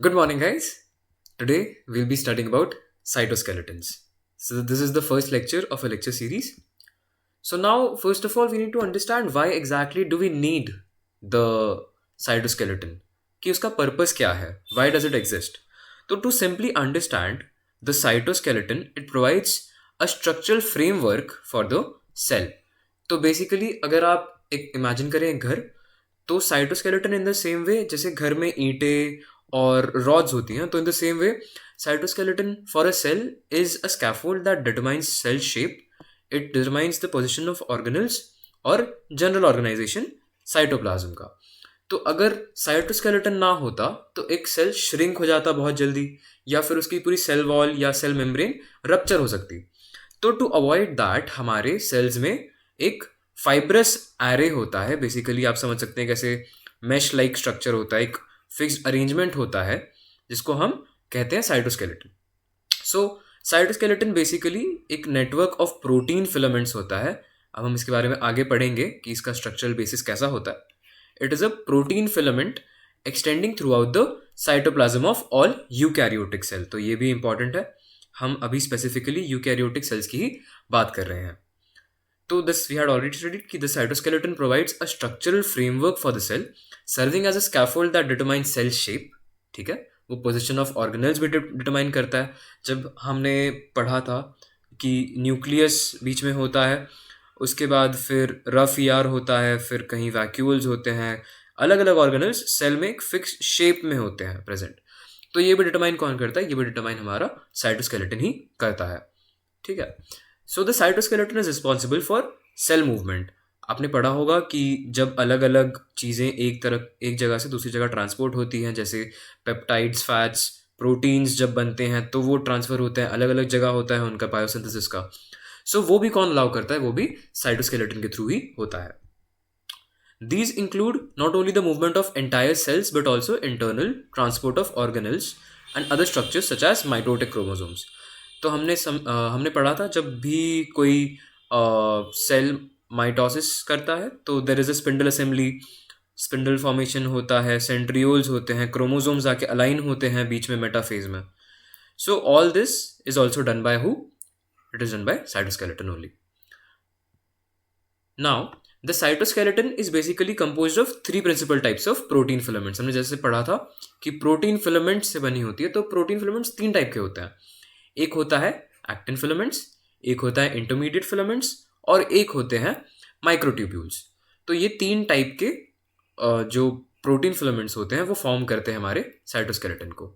Good morning, guys. Today we'll be studying about cytoskeletons. So, this is the first lecture of a lecture series. So, now, first of all, we need to understand why exactly do we need the cytoskeleton? कि उसका purpose क्या है? Why does it exist? So, to simply understand the cytoskeleton, it provides a structural framework for the cell. तो basically अगर आप एक imagine करें एक घर, तो cytoskeleton in the same way जैसे घर में ईंटें और रॉड्स होती हैं, तो in the same way cytoskeleton for a cell is a scaffold that determines cell shape. It determines the position of organelles और जनरल ऑर्गेनाइजेशन साइटोप्लाज्म का. तो अगर साइटोस्केलेटन ना होता तो एक सेल श्रिंक हो जाता बहुत जल्दी, या फिर उसकी पूरी सेल वॉल या सेल मेम्ब्रेन रप्चर हो सकती. तो टू अवॉइड दैट हमारे सेल्स में एक फाइब्रस एरे होता है. बेसिकली आप समझ सकते हैं कैसे मैश लाइक स्ट्रक्चर होता है, एक फिक्स्ड अरेंजमेंट होता है जिसको हम कहते हैं साइटोस्केलेटन. सो साइटोस्केलेटन बेसिकली एक नेटवर्क ऑफ प्रोटीन फिलामेंट्स होता है. अब हम इसके बारे में आगे पढ़ेंगे कि इसका स्ट्रक्चरल बेसिस कैसा होता है. It is a protein filament extending throughout the cytoplasm of all eukaryotic cell. तो ये भी इंपॉर्टेंट है, हम अभी स्पेसिफिकली यूकैरियोटिक सेल्स की ही बात कर रहे हैं. तो this we had already studied कि the cytoskeleton provides a structural framework for the cell serving as a scaffold that determines cell shape. ठीक है, वो पोजिशन ऑफ ऑर्गेनल्स भी डिटरमाइन करता है. जब हमने पढ़ा था कि न्यूक्लियस बीच में होता है, उसके बाद फिर रफ ईआर होता है, फिर कहीं वैक्यूल्स होते हैं, अलग अलग ऑर्गेनल्स सेल में एक फिक्स शेप में होते हैं प्रेजेंट. तो ये भी डिटरमाइन कौन करता है? ये भी डिटरमाइन हमारा साइटोस्केलेटन ही करता है. ठीक है. So the cytoskeleton is responsible for sale movement. आपने पढ़ा होगा कि जब अलग अलग चीज़ें एक जगह से दूसरी जगह ट्रांसपोर्ट होती हैं, जैसे पेप्टाइड्स, फैट्स, प्रोटीन्स जब बनते हैं तो वो ट्रांसफ़र होते हैं, अलग अलग जगह होता है उनका बायोसिंथेसिस का. सो वो भी कौन अलाउ करता है? वो भी साइटोस्केलेटन के थ्रू ही होता है. These include not only the movement of entire cells but also internal transport of organelles and other structures such as mitotic chromosomes. तो हमने पढ़ा था जब भी कोई सेल माइटोसिस करता है तो there is a spindle assembly, spindle formation होता है, सेंट्रियोल्स होते हैं, क्रोमोसोम्स आके अलाइन होते हैं बीच में मेटाफेज में. So all this is also done by who? It is done by cytoskeleton only. Now the cytoskeleton is basically composed of three principal types of protein filaments. हमने जैसे पढ़ा था कि प्रोटीन फिलामेंट्स से बनी होती है, तो प्रोटीन फिलामेंट्स तीन टाइप के होते हैं. एक होता है एक्टिन फिलामेंट्स, एक होता है इंटरमीडिएट फिलामेंट्स, और एक होते हैं माइक्रोट्यूब्यूल्स. तो ये तीन टाइप के जो प्रोटीन फिलामेंट्स होते हैं वो फॉर्म करते हैं हमारे साइटोस्केलेटन को.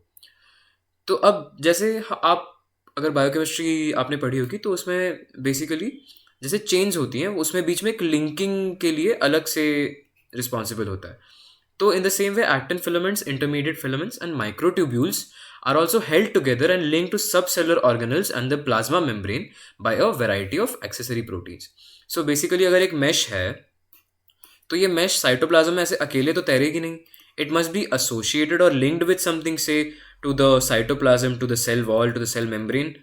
तो अब जैसे आप अगर बायोकेमिस्ट्री आपने पढ़ी होगी तो उसमें बेसिकली जैसे चेन्स होती हैं, उसमें बीच में एक लिंकिंग के लिए अलग से रिस्पॉन्सिबल होता है. तो in the same way actin filaments, intermediate filaments and microtubules are also held together and linked to subcellular organelles and the plasma membrane by a variety of accessory proteins. So basically अगर एक mesh है तो ये mesh cytoplasm में ऐसे अकेले तो तैरेगी नहीं. It must be associated or linked with something, say to the cytoplasm, to the cell wall, to the cell membrane.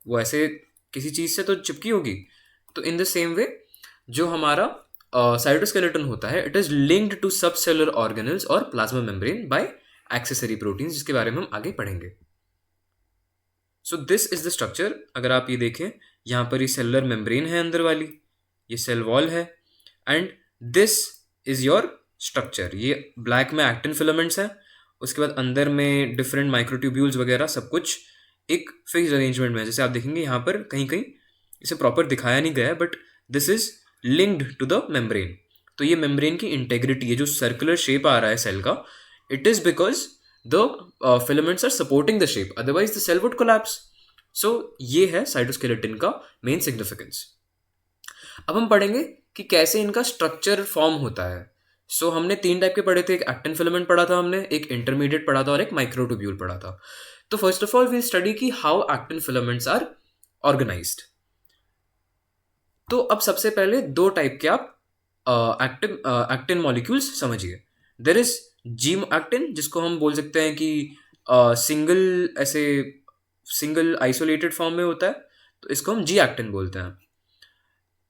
वो ऐसे किसी चीज़ से तो चिपकी होगी. तो इन द सेम वे जो हमारा साइटोस्केलेटन होता है, it is linked to subcellular organelles और plasma membrane by accessory proteins, जिसके बारे में हम आगे पढ़ेंगे. So this is the structure. अगर आप ये देखें, यहाँ पर ये सेलुलर मेम्ब्रेन है अंदर वाली, ये सेल वॉल है, and this is your structure. ये ब्लैक में एक्टिन फिलामेंट्स हैं, उसके बाद अंदर में डिफरेंट माइक्रोट्यूब्यूल्स वगैरह सब कुछ एक फिक्स अरेंजमेंट में है. जैसे आप देखेंगे यहाँ पर कहीं कहीं इसे प्रॉपर दिखाया नहीं गया है, but this is linked to the membrane. तो ये मेम्ब्रेन की इंटेग्रिटी, ये जो सर्कुलर शेप आ रहा है सेल का, it is because the filaments are supporting the shape, otherwise the cell would collapse. So ये है साइटोस्केलेटन का मेन सिग्निफिकेंस. अब हम पढ़ेंगे कि कैसे इनका स्ट्रक्चर फॉर्म होता है. सो हमने तीन टाइप के पढ़े थे. एक एक्टिन फिलामेंट पढ़ा था हमने, एक इंटरमीडिएट पढ़ा था, और एक माइक्रोट्यूब्यूल पढ़ा था. तो first of all we'll study की how actin filaments are organized. तो अब सबसे पहले दो टाइप के आप एक्टिन मॉलिक्यूल्स समझिए. देयर इज जी एक्टिन, जिसको हम बोल सकते हैं कि सिंगल आइसोलेटेड फॉर्म में होता है, तो इसको हम जी एक्टिन बोलते हैं.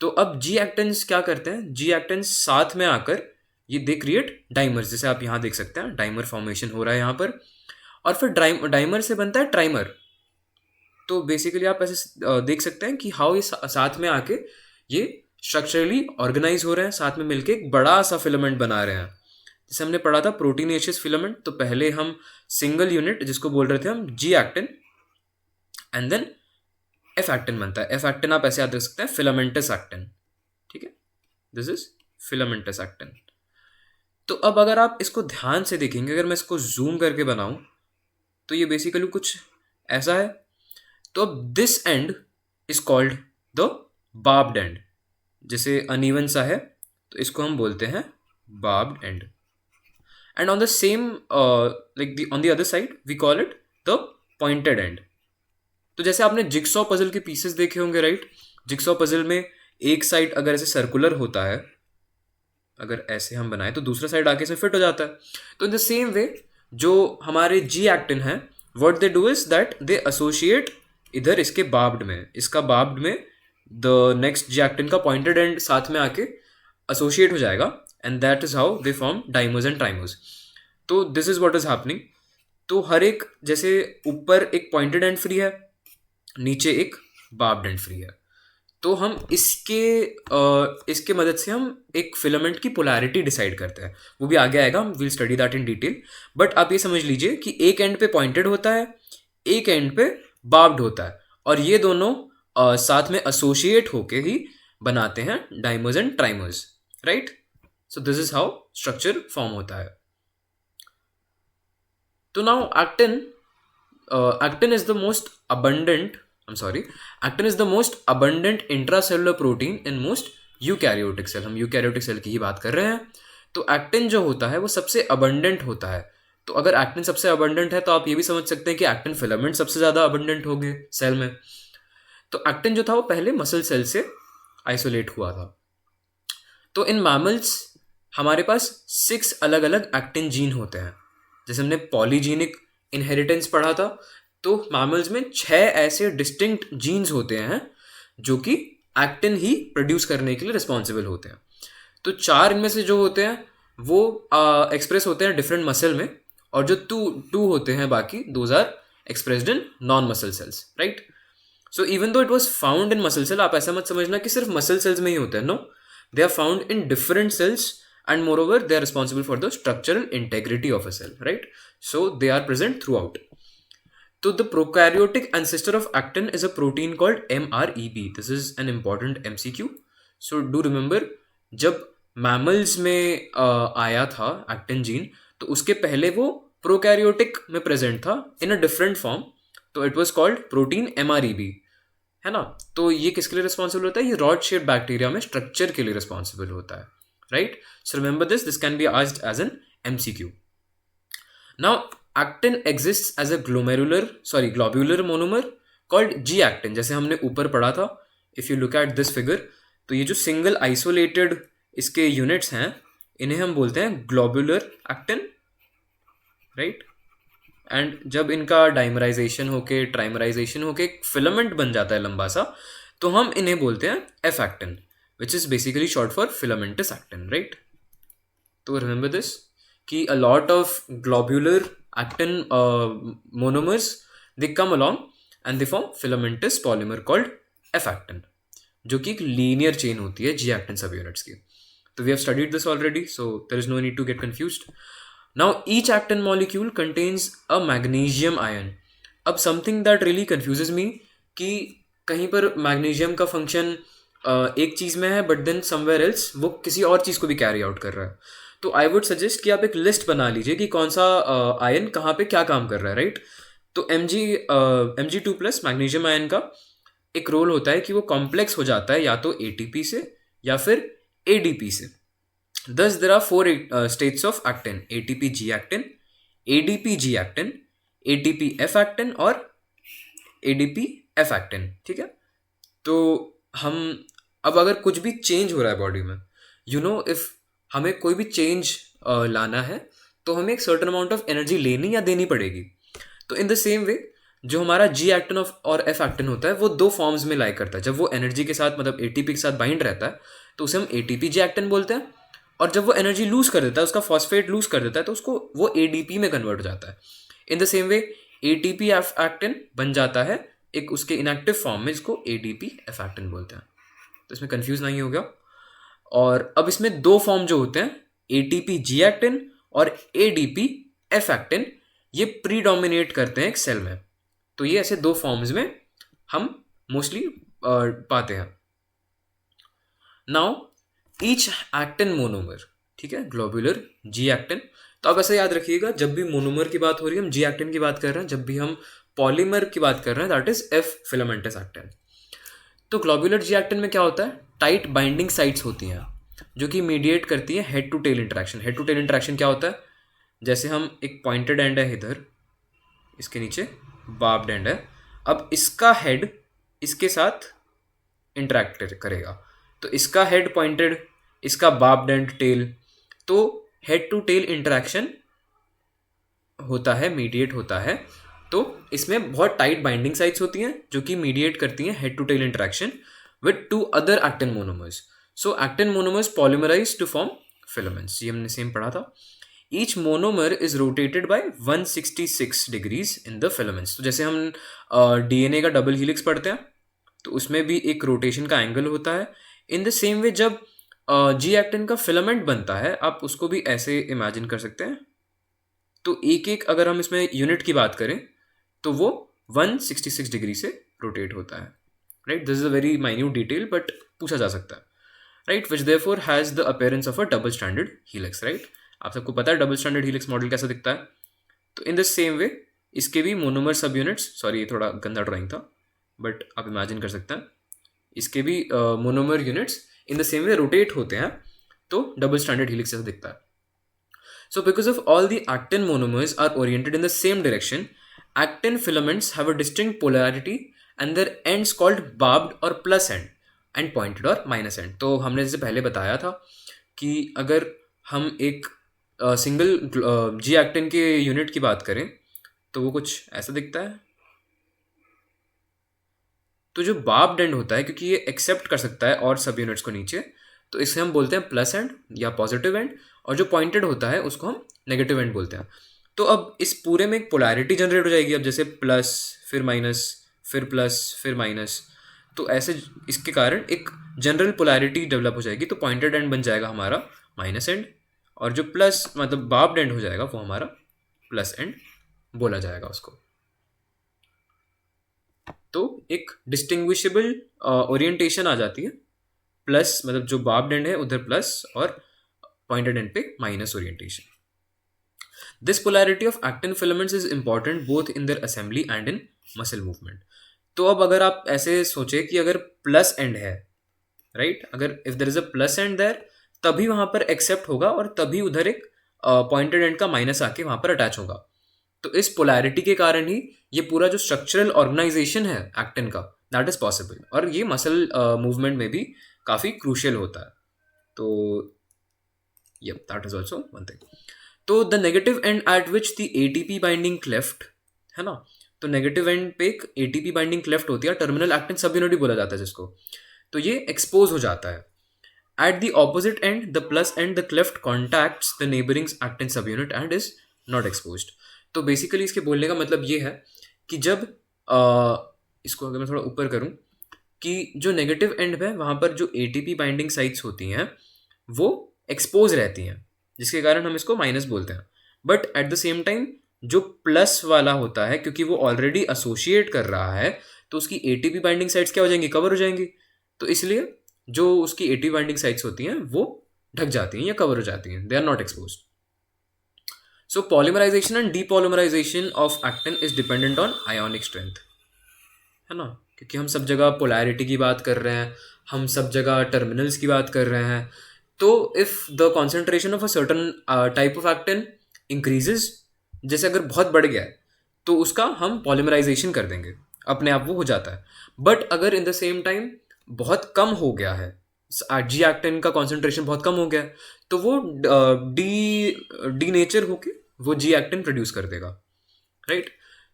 तो अब जी एक्टिन्स क्या करते हैं? जी एक्टिन्स साथ में आकर ये दे क्रिएट डाइमर्स, जैसे आप यहाँ देख सकते हैं डाइमर फॉर्मेशन हो रहा है यहाँ पर. और फिर डाइमर से बनता है ट्राइमर। तो बेसिकली आप ऐसे देख सकते हैं कि हाउ ये साथ में आके ये स्ट्रक्चरली ऑर्गेनाइज हो रहे हैं, साथ में मिलके एक बड़ा सा फिलामेंट बना रहे हैं। जैसे हमने पढ़ा था प्रोटीनेशियस फिलामेंट, तो पहले हम सिंगल यूनिट जिसको बोल रहे थे हम G actin, and then F actin बनता है। एफ एक्टिन आप ऐसे याद रख सकते हैं, फिलामेंटस एक्टिन। ठीक है, दिस इज फिलामेंटस एक्टिन। तो अब अगर आप इसको ध्यान से देखेंगे, अगर मैं इसको जूम करके बनाऊं तो ये बेसिकली कुछ ऐसा है। तो अब this end is called the barbed end. जैसे अनइवन सा है तो इसको हम बोलते हैं barbed end, and on the same like on the other side we call it the pointed end. तो जैसे आपने जिक्सॉ पजल के पीसेस देखे होंगे, राइट? जिक्सॉ पजल में एक साइड अगर ऐसे सर्कुलर होता है, अगर ऐसे हम बनाए तो दूसरा साइड आके से फिट हो जाता है। तो इन द सेम वे जो हमारे जी एक्टिन है, what they do is that they associate इधर इसके बार्ब्ड में, इसका बार्ब्ड में द नेक्स्ट जी एक्टिन का पॉइंटेड एंड साथ में आके एसोसिएट हो जाएगा, and that is how they form dimers and trimers. तो this is what is happening. तो हर एक, जैसे ऊपर एक पॉइंटेड एंड फ्री है, नीचे एक बार्ब्ड एंड फ्री है, तो हम इसके मदद से हम एक फिलामेंट की पोलैरिटी डिसाइड करते हैं। वो भी आगे आएगा, हम will study that in detail. But आप ये समझ लीजिए कि एक एंड पे पॉइंटेड होता है, एक एंड पे बार्ब्ड होता है, और ये दोनों साथ में एसोसिएट होके ही बनाते हैं dimers and trimers, right? So this is how structure form होता है। तो now actin is the most abundant actin is the most abundant intracellular protein in most eukaryotic cell। हम यूकैरियोटिक सेल की ही बात कर रहे हैं। तो एक्टिन जो होता है वो सबसे abundant होता है। तो अगर एक्टिन सबसे abundant है तो आप ये भी समझ सकते हैं कि एक्टिन फिलामेंट सबसे ज़्यादा abundant होंगे सेल में। तो एक्टिन जो था वो पहले मसल सेल से आइसोलेट हुआ था। तो इन मैमल्स हमारे पास 6 अलग अलग एक्टिन जीन होते हैं। जैसे हमने पॉलीजीनिक इनहेरिटेंस पढ़ा था, तो मैमल्स में 6 ऐसे डिस्टिंक्ट जीन्स होते हैं जो कि एक्टिन ही प्रोड्यूस करने के लिए रिस्पॉन्सिबल होते हैं। तो 4 इनमें से जो होते हैं वो एक्सप्रेस होते हैं डिफरेंट मसल में, और जो टू होते हैं बाकी, those are expressed in non muscle cells, right? So even though it was found in muscle cell, आप ऐसा मत समझना कि सिर्फ मसल सेल्स में ही होते हैं। No, they are found in different cells, and moreover they are responsible for the structural integrity of a cell, right? So they are present throughout. So the prokaryotic ancestor of actin is a protein called MREB. This is an important MCQ. So do remember, जब mammals में आया था actin gene, तो उसके पहले वो prokaryotic में present था in a different form, तो it was called protein MREB, है ना? तो ये किसके लिए रिस्पॉन्सिबल होता है? ये रॉड शेप बैक्टीरिया में स्ट्रक्चर के लिए रिस्पॉन्सिबल होता है, right? So remember this can be asked as an MCQ. Now actin exists as a globular monomer called G-actin, जैसे हमने ऊपर पढ़ा था। If you look at this figure, तो ये जो सिंगल आइसोलेटेड इसके यूनिट्स हैं, इन्हें हम बोलते हैं ग्लोबुलर एक्टिन, राइट? एंड जब इनका डाइमराइजेशन होके ट्राइमराइजेशन होके एक फिलामेंट बन जाता है लंबा सा, तो हम इन्हें बोलते हैं F actin, which is basically short for filamentous actin, right? तो remember this कि a lot of globular actin monomers, they come along and they form filamentous polymer called F-actin, जो कि एक linear chain होती है G-actin subunits की। तो we have studied this already, so there is no need to get confused. Now each actin molecule contains a magnesium ion. अब something that really confuses me कि कहीं पर magnesium का function एक चीज़ में है, बट देन समवेयर एल्स वो किसी और चीज़ को भी कैरी आउट कर रहा है। तो आई वुड सजेस्ट कि आप एक लिस्ट बना लीजिए कि कौन सा आयन कहाँ पे क्या काम कर रहा है, राइट? तो Mg2+ मैग्नीशियम आयन का एक रोल होता है कि वो कॉम्प्लेक्स हो जाता है या तो ATP से या फिर ADP से। Thus there are 4 states of actin: ATP G-actin, ADP G-actin, ATP F-actin और ADP F-actin, ठीक है? तो हम अब अगर कुछ भी चेंज हो रहा है बॉडी में, इफ हमें कोई भी चेंज लाना है तो हमें एक सर्टेन अमाउंट ऑफ एनर्जी लेनी या देनी पड़ेगी। तो इन द सेम वे जो हमारा जी एक्टिन और एफ एक्टिन होता है वो 2 फॉर्म्स में लाई करता है। जब वो एनर्जी के साथ, मतलब एटीपी के साथ बाइंड रहता है, तो उसे हम एटीपी जी एक्टिन बोलते हैं, और जब वो एनर्जी लूज कर देता है, उसका फॉस्फेट लूज कर देता है, तो उसको वो एडीपी में कन्वर्ट हो जाता है। इन the same way ATP F actin बन जाता है एक उसके इनएक्टिव फॉर्म में, जिसको एडीपी एफ एक्टिन बोलते हैं। तो इसमें कंफ्यूज नहीं हो गया। और अब इसमें दो फॉर्म जो होते हैं, एटीपी जी एक्टिन और एडीपी एफ एक्टिन, ये प्रीडोमिनेट करते हैं एक सेल में। तो ये ऐसे दो फॉर्म्स में हम मोस्टली पाते हैं। नाउ ईच एक्टिन मोनोमर, ठीक है, ग्लोबुलर जी एक्टिन। तो अब ऐसा याद रखिएगा, जब भी मोनोमर की बात हो रही है हम जी एक्टिन की बात कर रहे हैं, जब भी हम पॉलीमर की बात कर रहे हैं that is F filamentous actin. तो ग्लोबुलर जी एक्टिन में क्या होता है, टाइट बाइंडिंग साइट्स होती हैं जो कि मीडिएट करती हैं head to tail interaction. Head to tail interaction क्या होता है, जैसे हम एक पॉइंटेड एंड है इधर, इसके नीचे बार्ब्ड एंड है, अब इसका हेड इसके साथ इंटरेक्ट करेगा, तो इसका हेड पॉइंटेड, इसका बार्ब्ड एंड टेल, तो हेड टू टेल इंटरेक्शन होता है, मीडिएट होता है। तो इसमें बहुत टाइट बाइंडिंग साइट्स होती हैं जो कि मीडिएट करती हैं head to tail interaction with two other actin monomers. So actin monomers polymerise to form filaments, ये हमने सेम पढ़ा था। Each monomer is rotated by 166 degrees in the filaments. तो जैसे हम डीएनए का डबल हीलिक्स पढ़ते हैं तो उसमें भी एक रोटेशन का एंगल होता है। इन द सेम वे जब जी एक्टिन का फिलामेंट बनता है, आप उसको भी ऐसे इमेजिन कर सकते हैं। तो एक एक अगर हम इसमें यूनिट की बात करें तो वो 166 डिग्री से रोटेट होता है, right. This is a very minute detail but पूछा जा सकता है, right, which therefore has the appearance of a double standard helix, right. आप सबको पता है डबल स्टैंडर्ड हीलिक्स मॉडल कैसा दिखता है। तो इन द सेम वे इसके भी मोनोमर सब यूनिट्स, सॉरी ये थोड़ा गंदा ड्राइंग था बट आप इमेजिन कर सकते हैं, इसके भी monomer units in the same way rotate होते हैं, तो डबल स्टैंडर्ड हीलिक्स जैसा दिखता है। So because of all the actin monomers are oriented in the same direction, actin filaments have a distinct polarity and their ends called barbed or plus end and pointed or minus end. तो हमने जैसे पहले बताया था कि अगर हम एक सिंगल जी एक्टिन के यूनिट की बात करें तो वो कुछ ऐसा दिखता है। तो जो बार्ब्ड एंड होता है, क्योंकि ये एक्सेप्ट कर सकता है और सब यूनिट्स को नीचे, तो इसे हम बोलते हैं प्लस एंड या पॉजिटिव एंड, और जो पॉइंटेड होता है उसको हम नेगेटिव एंड बोलते हैं। तो अब इस पूरे में एक पोलैरिटी जनरेट हो जाएगी, अब जैसे प्लस फिर माइनस फिर प्लस फिर माइनस, तो ऐसे इसके कारण एक जनरल पोलैरिटी डेवलप हो जाएगी। तो पॉइंटेड एंड बन जाएगा हमारा माइनस एंड, और जो प्लस मतलब बार्ब्ड एंड हो जाएगा वो हमारा प्लस एंड बोला जाएगा उसको। तो एक डिस्टिंग्विशेबल ओरिएंटेशन आ जाती है, प्लस मतलब जो बार्ब्ड एंड है उधर प्लस और पॉइंटेड एंड पे minus orientation. This polarity of actin filaments is important both in their assembly and in muscle movement. तो अब अगर आप ऐसे सोचे कि अगर प्लस एंड है, राइट, अगर if there is a plus end there, तभी वहां पर एक्सेप्ट होगा और तभी उधर एक पॉइंटेड एंड का माइनस आके वहां पर अटैच होगा। तो इस पोलैरिटी के कारण ही ये पूरा जो स्ट्रक्चरल ऑर्गेनाइजेशन है एक्टिन का, दैट इज पॉसिबल, और ये मसल मूवमेंट में भी काफी क्रूशियल होता है। तो yep, that is also one thing. तो the negative and eight which the ATP binding cleft है ना, तो नेगेटिव एंड पे एक एटीपी बाइंडिंग क्लेफ्ट होती है, टर्मिनल एक्टिन सब यूनिट बोला जाता है जिसको, तो ये एक्सपोज हो जाता है। At the opposite and the plus and the cleft contacts the neighbouring actin सब unit and is not exposed. तो बेसिकली इसके बोलने का मतलब ये है कि जब इसको अगर मैं थोड़ा ऊपर करूं, कि जो नेगेटिव एंड है वहां पर जो एटीपी बाइंडिंग साइट्स होती हैं वो एक्सपोज रहती हैं, जिसके कारण हम इसको माइनस बोलते हैं। But at the same time जो प्लस वाला होता है, क्योंकि वो ऑलरेडी एसोसिएट कर रहा है, तो उसकी एटीपी बाइंडिंग साइट्स क्या हो जाएंगी, कवर हो जाएंगी। तो इसलिए जो उसकी एटीपी बाइंडिंग साइट्स होती हैं वो ढक जाती हैं या कवर हो जाती हैं, they are not exposed. So polymerisation and depolymerisation of actin is dependent on ionic strength, है ना, क्योंकि हम सब जगह पोलैरिटी की बात कर रहे हैं, हम सब जगह टर्मिनल्स की बात कर रहे हैं। तो if the concentration of a certain type of actin increases, जैसे अगर बहुत बढ़ गया है तो उसका हम पॉलीमराइजेशन कर देंगे, अपने आप वो हो जाता है। बट अगर इन द सेम टाइम बहुत कम हो गया है, जी एक्टिन का कॉन्सेंट्रेशन बहुत कम हो गया है, तो वो डी नेचर होके वो जी एक्टिन प्रोड्यूस कर देगा, राइट।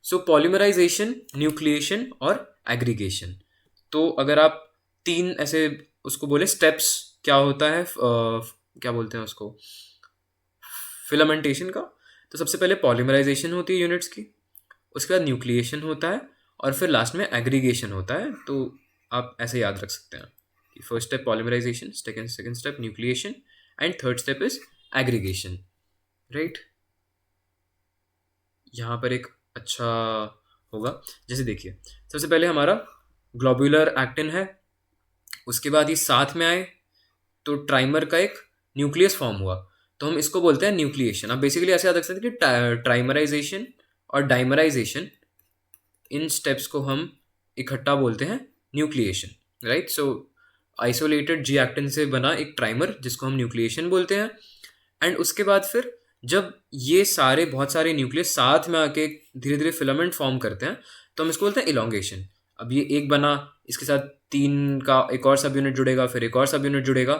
सो पॉलीमराइजेशन, न्यूक्लिएशन और एग्रीगेशन, तो अगर आप तीन ऐसे उसको बोले स्टेप्स, क्या होता है क्या बोलते हैं उसको, फिलामेंटेशन का, तो सबसे पहले पॉलीमराइजेशन होती है यूनिट्स की, उसके बाद न्यूक्लिएशन होता है और फिर लास्ट में एग्रीगेशन होता है। तो आप ऐसे याद रख सकते हैं कि first step polymerisation, second step nucleation and third step is aggregation, right. यहाँ पर एक अच्छा होगा, जैसे देखिए सबसे पहले हमारा ग्लोब्यूलर एक्टिन है, उसके बाद ये साथ में आए तो ट्राइमर का एक न्यूक्लियस फॉर्म हुआ, तो हम इसको बोलते हैं न्यूक्लिएशन। अब बेसिकली ऐसे याद रख सकते हैं कि ट्राइमराइजेशन और डाइमराइजेशन, इन स्टेप्स को हम इकट्ठा बोलते हैं न्यूक्लिएशन, राइट। सो आइसोलेटेड जी एक्टिन से बना एक ट्राइमर जिसको हम न्यूक्लिएशन बोलते हैं, एंड उसके बाद फिर जब ये सारे बहुत सारे न्यूक्लियस साथ में आके धीरे धीरे फिलामेंट फॉर्म करते हैं तो हम इसको बोलते हैं इलोंगेशन। अब ये एक बना, इसके साथ 3 का एक और सब यूनिट जुड़ेगा, फिर एक और सब यूनिट जुड़ेगा,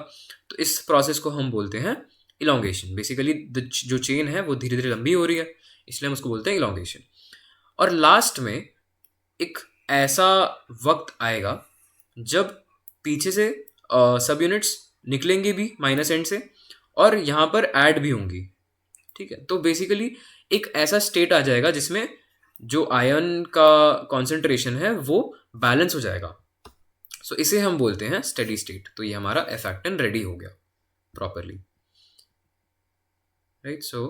तो इस प्रोसेस को हम बोलते हैं इलोंगेशन। बेसिकली जो चेन है वो धीरे धीरे लंबी हो रही है, इसलिए हम उसको बोलते हैं इलोंगेशन। और लास्ट में एक ऐसा वक्त आएगा जब पीछे से सब यूनिट्स निकलेंगे भी माइनस एंड से, और यहाँ पर ऐड भी होंगी, ठीक है। तो बेसिकली एक ऐसा स्टेट आ जाएगा जिसमें जो आयन का कॉन्सेंट्रेशन है वो बैलेंस हो जाएगा। सो इसे हम बोलते हैं स्टेडी स्टेट। तो ये हमारा एफ एक्टिन रेडी हो गया प्रॉपरली, राइट। सो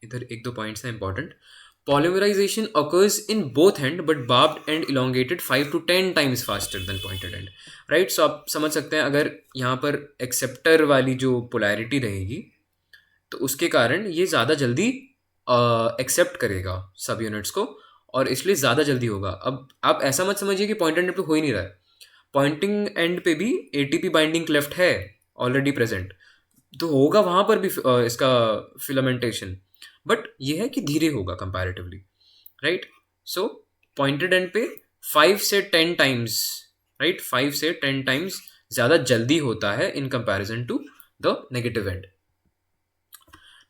इधर एक दो पॉइंट्स हैं important. Polymerization occurs in both end but barbed and elongated 5 to 10 times faster than pointed end, right। सो आप समझ सकते हैं अगर यहाँ पर एक्सेप्टर वाली जो पोलैरिटी रहेगी तो उसके कारण ये ज़्यादा जल्दी एक्सेप्ट करेगा सब यूनिट्स को, और इसलिए ज़्यादा जल्दी होगा। अब आप ऐसा मत समझिए कि पॉइंट एंड पे हो ही नहीं रहा है, पॉइंटिंग एंड पे भी एटीपी बाइंडिंग क्लेफ्ट है ऑलरेडी प्रेजेंट, तो होगा वहाँ पर भी इसका फिलामेंटेशन, बट ये है कि धीरे होगा कंपैरेटिवली, राइट। सो पॉइंटेड एंड पे 5 से 10 टाइम्स, राइट, 5 से 10 टाइम्स ज़्यादा जल्दी होता है in comparison to the negative end.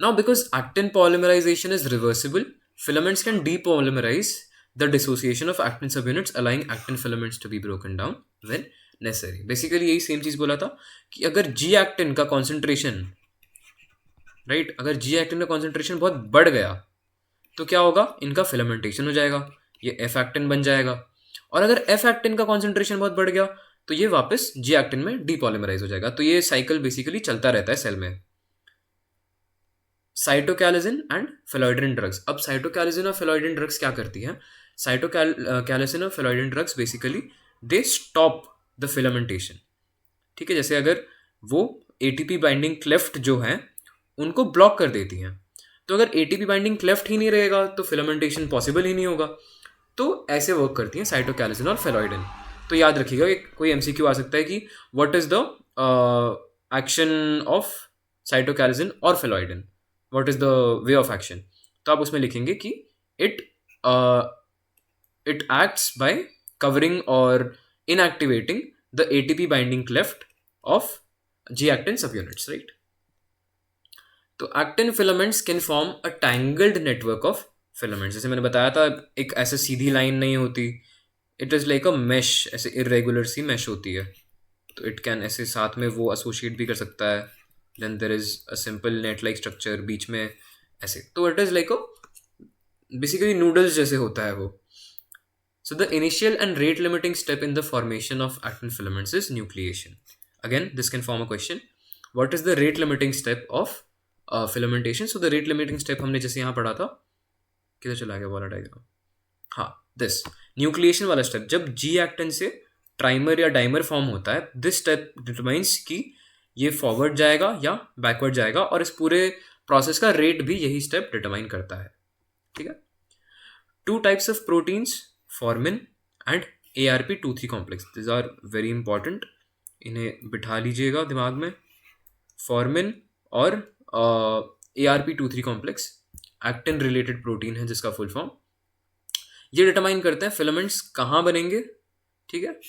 Now, because actin polymerization is reversible, filaments can depolymerize the dissociation of actin subunits, allowing actin filaments to be broken down when necessary. Basically यही same चीज़ बोला था कि अगर जी actin का concentration, right, अगर जी actin का concentration बहुत बढ़ गया तो क्या होगा, इनका फिलामेंटेशन हो जाएगा, ये एफ एक्टिन बन जाएगा। और अगर एफ एक्टिन का कॉन्सेंट्रेशन बहुत बढ़ गया तो ये वापस जी एक्टिन में डीपॉलीमराइज हो जाएगा। तो ये साइकिल बेसिकली चलता रहता है सेल में। साइटोकैलिसिन एंड फेलॉइडिन ड्रग्स। अब साइटोकैलिसिन और फेलॉइडिन ड्रग्स क्या करती हैं? साइटोकैलिसिन और phalloidin drugs basically they stop the filamentation, ठीक है। जैसे अगर वो एटीपी बाइंडिंग क्लेफ्ट जो है उनको ब्लॉक कर देती हैं, तो अगर एटीपी बाइंडिंग क्लेफ्ट ही नहीं रहेगा तो फिलामेंटेशन पॉसिबल ही नहीं होगा। तो ऐसे वर्क करती हैं साइटोकैलिसिन और फेलॉइडिन। तो याद रखिएगा, कोई एमसीक्यू आ सकता है कि what is the action of cytochalasin और phalloidin, what is the way of action, तो आप उसमें लिखेंगे कि it acts by covering or inactivating the ATP binding cleft of G-actin subunits, right? तो actin filaments can form a tangled network of filaments। जैसे मैंने बताया था, एक ऐसे सीधी लाइन नहीं होती, it is like a mesh, ऐसे irregular सी mesh होती है। तो it can ऐसे साथ में वो associate भी कर सकता है, then there is a simple net like structure बीच में ऐसे, तो it is like a basically noodles जैसे होता है वो। So the initial and rate limiting step in the formation of actin filaments is nucleation. Again, this can form a question. What is the rate limiting step of filamentation? So the rate limiting step हमने जैसे यहाँ पढ़ा था, किधर चला गया वाला diagram, हाँ, this न्यूक्लिएशन वाला स्टेप, जब जी एक्टिन से ट्राइमर या डाइमर फॉर्म होता है, दिस स्टेप डिटरमाइंस कि ये फॉरवर्ड जाएगा या बैकवर्ड जाएगा, और इस पूरे प्रोसेस का रेट भी यही स्टेप डिटरमाइन करता है, ठीक है। 2 types of proteins, formin and ARP23 complex, this are very important, इन्हें बिठा लीजिएगा दिमाग में। फॉर्मिन और ARP23 complex actin related protein है जिसका फुल फॉर्म, ये डिटरमाइन करते हैं फिलामेंट्स कहाँ बनेंगे, ठीक है।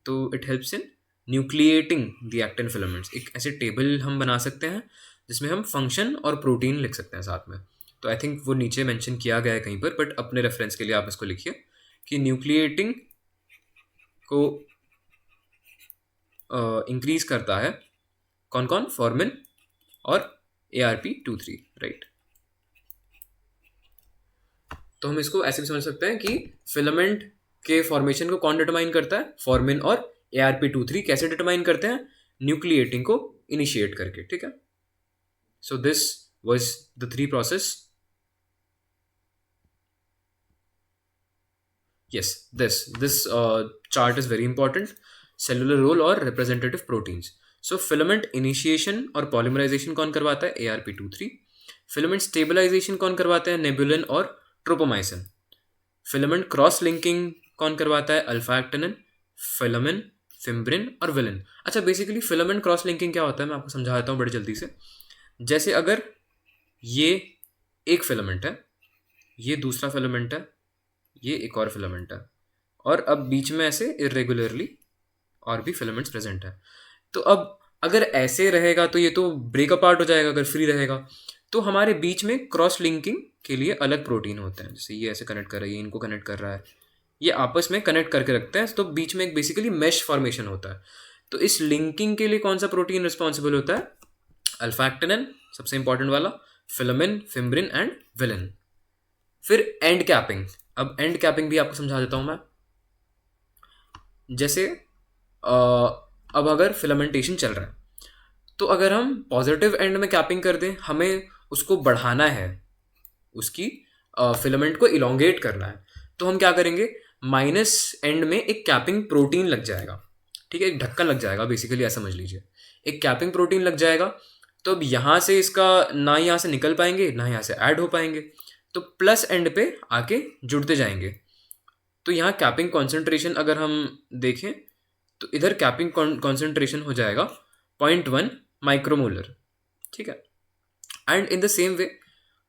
तो it helps in nucleating the actin filaments. एक ऐसे टेबल हम बना सकते हैं जिसमें हम फंक्शन और प्रोटीन लिख सकते हैं साथ में। तो आई थिंक वो नीचे मेंशन किया गया है कहीं पर, बट अपने रेफरेंस के लिए आप इसको लिखिए कि न्यूक्लिएटिंग को इंक्रीज करता है कौन कौन, फॉर्मिन और ARP23, राइट। तो हम इसको ऐसे भी समझ सकते हैं कि फिलामेंट के फॉर्मेशन को कौन डिटरमाइन करता है, फॉर्मिन और ARP23 कैसे डिटरमाइन करते हैं, न्यूक्लिएटिंग को इनिशिएट करके, ठीक है। So this was the 3 process. Yes, this chart is very important. Cellular role और representative proteins. So filament initiation और polymerization कौन करवाता है, ARP23. Filament stabilization कौन करवाता है, nebulin और tropomyosin. Filament cross linking कौन करवाता है, अल्फा एक्टिनिन, फिलामिन, फिम्ब्रिन और विलिन. अच्छा, बेसिकली फिलामेंट क्रॉस लिंकिंग क्या होता है मैं आपको समझा देता हूँ बड़ी जल्दी से. जैसे अगर ये एक फिलामेंट है, ये दूसरा फिलामेंट है, ये एक और फिलामेंट है, और अब बीच में ऐसे इरेगुलरली और भी फिलामेंट्स प्रेजेंट है. तो अब अगर ऐसे रहेगा तो ये तो ब्रेक अपार्ट हो जाएगा अगर फ्री रहेगा. तो हमारे बीच में क्रॉस लिंकिंग के लिए अलग प्रोटीन होते हैं. जैसे ये ऐसे कनेक्ट कर रहा है, ये इनको कनेक्ट कर रहा है, ये आपस में कनेक्ट करके रखते हैं. तो बीच में एक बेसिकली मैश फॉर्मेशन होता है. तो इस लिंकिंग के लिए कौन सा प्रोटीन रिस्पॉन्सिबल होता है, अल्फा एक्टिनिन सबसे इंपॉर्टेंट वाला, फिलामिन, फिम्ब्रिन एंड विलिन. फिर एंड कैपिंग. अब एंड कैपिंग भी आपको समझा देता हूं मैं. जैसे अब अगर फिलामेंटेशन चल रहा है तो अगर हम पॉजिटिव एंड में कैपिंग कर दें, हमें उसको बढ़ाना है, उसकी फिलामेंट को इलोंगेट करना है, तो हम क्या करेंगे, माइनस एंड में एक कैपिंग प्रोटीन लग जाएगा, ठीक है, एक ढक्कन लग जाएगा, बेसिकली ऐसा समझ लीजिए, एक कैपिंग प्रोटीन लग जाएगा. तो अब यहाँ से इसका ना यहाँ से निकल पाएंगे ना यहाँ से ऐड हो पाएंगे, तो प्लस एंड पे आके जुड़ते जाएंगे. तो यहाँ कैपिंग कॉन्सेंट्रेशन अगर हम देखें तो इधर कैपिंग कॉन्सेंट्रेशन हो जाएगा 0.1 माइक्रोमोलर, ठीक है. एंड इन द सेम वे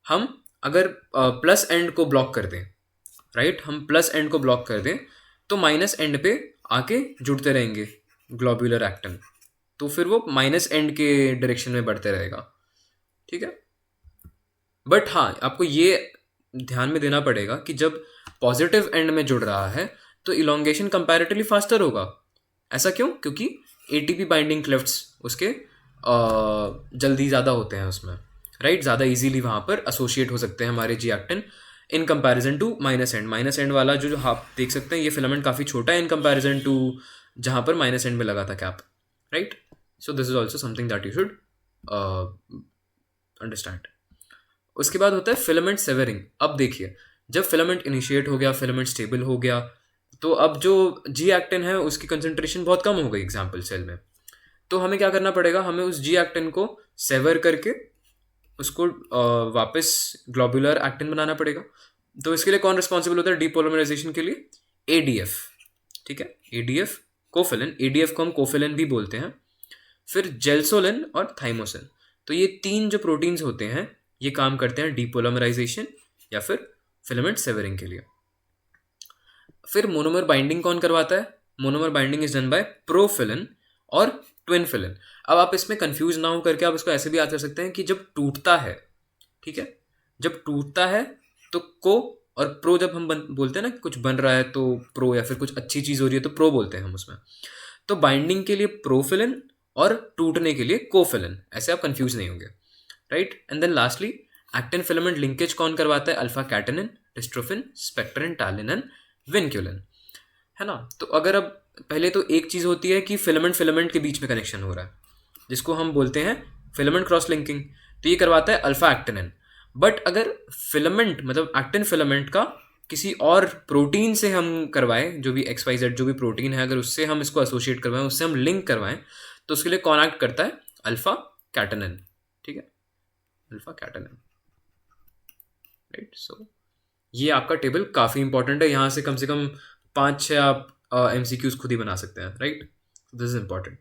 हम अगर प्लस एंड को ब्लॉक कर दें, राइट, हम प्लस एंड को ब्लॉक कर दें तो माइनस एंड पे आके जुड़ते रहेंगे ग्लोब्यूलर एक्टिन. तो फिर वो माइनस एंड के डायरेक्शन में बढ़ते रहेगा, ठीक है. बट हाँ, आपको ये ध्यान में देना पड़ेगा कि जब पॉजिटिव एंड में जुड़ रहा है तो इलोंगेशन कंपैरेटिवली फास्टर होगा. ऐसा क्यों? क्योंकि एटीपी बाइंडिंग क्लेफ्ट्स उसके जल्दी ज़्यादा होते हैं उसमें, राइट, ज़्यादा इजीली वहाँ पर एसोसिएट हो सकते हैं हमारे G actin in comparison to minus end. Minus end वाला जो आप देख सकते हैं ये फिलामेंट काफ़ी छोटा है इन कंपैरिजन टू जहाँ पर माइनस एंड में लगा था cap, right. So this is also something that you should understand. उसके बाद होता है फिलामेंट सेवरिंग. अब देखिए, जब फिलामेंट इनिशिएट हो गया, फिलामेंट स्टेबल हो गया, तो अब जो जी एक्टिन है उसकी कंसंट्रेशन बहुत कम हो गई एग्जाम्पल सेल में. तो हमें क्या करना पड़ेगा, हमें उस जी एक्टिन को सेवर करके उसको वापस ग्लोबुलर एक्टिन बनाना पड़ेगा. तो इसके लिए कौन रिस्पॉन्सिबल होता है डीपोलिमराइजेशन के लिए, ADF, ठीक है, ADF कोफिलिन. ADF को हम कोफिलिन भी बोलते हैं. फिर जेल्सोलिन और थाइमोसिन. तो ये 3 जो प्रोटीन्स होते हैं ये काम करते हैं डीपोलिमराइजेशन या फिर फिलामेंट सेवरिंग के लिए. फिर मोनोमर बाइंडिंग कौन करवाता है, monomer binding is done by profilin और ट्विन फिलिन. अब आप इसमें कंफ्यूज ना हो करके आप इसको ऐसे भी याद कर सकते हैं कि जब टूटता है, ठीक है, जब टूटता है तो को और प्रो, जब हम बोलते हैं ना कि कुछ बन रहा है तो प्रो, या फिर कुछ अच्छी चीज़ हो रही है तो प्रो बोलते हैं हम उसमें. तो बाइंडिंग के लिए प्रोफिलिन और टूटने के लिए कोफिलिन, ऐसे आप कंफ्यूज नहीं होंगे, right. And then lastly actin filament linkage कौन करवाता है, alpha catenin, dystrophin, spectrin, talin and vinculin, है ना. तो अगर अब पहले तो एक चीज़ होती है कि फिलामेंट के बीच में कनेक्शन हो रहा है जिसको हम बोलते हैं फिलामेंट क्रॉस लिंकिंग, तो ये करवाता है अल्फा एक्टिनिन. बट अगर फिलामेंट मतलब एक्टिन फिलामेंट का किसी और प्रोटीन से हम करवाएं, जो भी XYZ जो भी प्रोटीन है, अगर उससे हम इसको एसोसिएट करवाएं, उससे हम लिंक करवाएं, तो उसके लिए कौन एक्ट करता है, अल्फा कैटेनिन, ठीक है, अल्फा कैटेनिन, राइट. सो ये आपका टेबल काफ़ी इंपॉर्टेंट है. यहाँ से कम 5-6 आप MCQs खुद ही बना सकते हैं, राइट. This is important.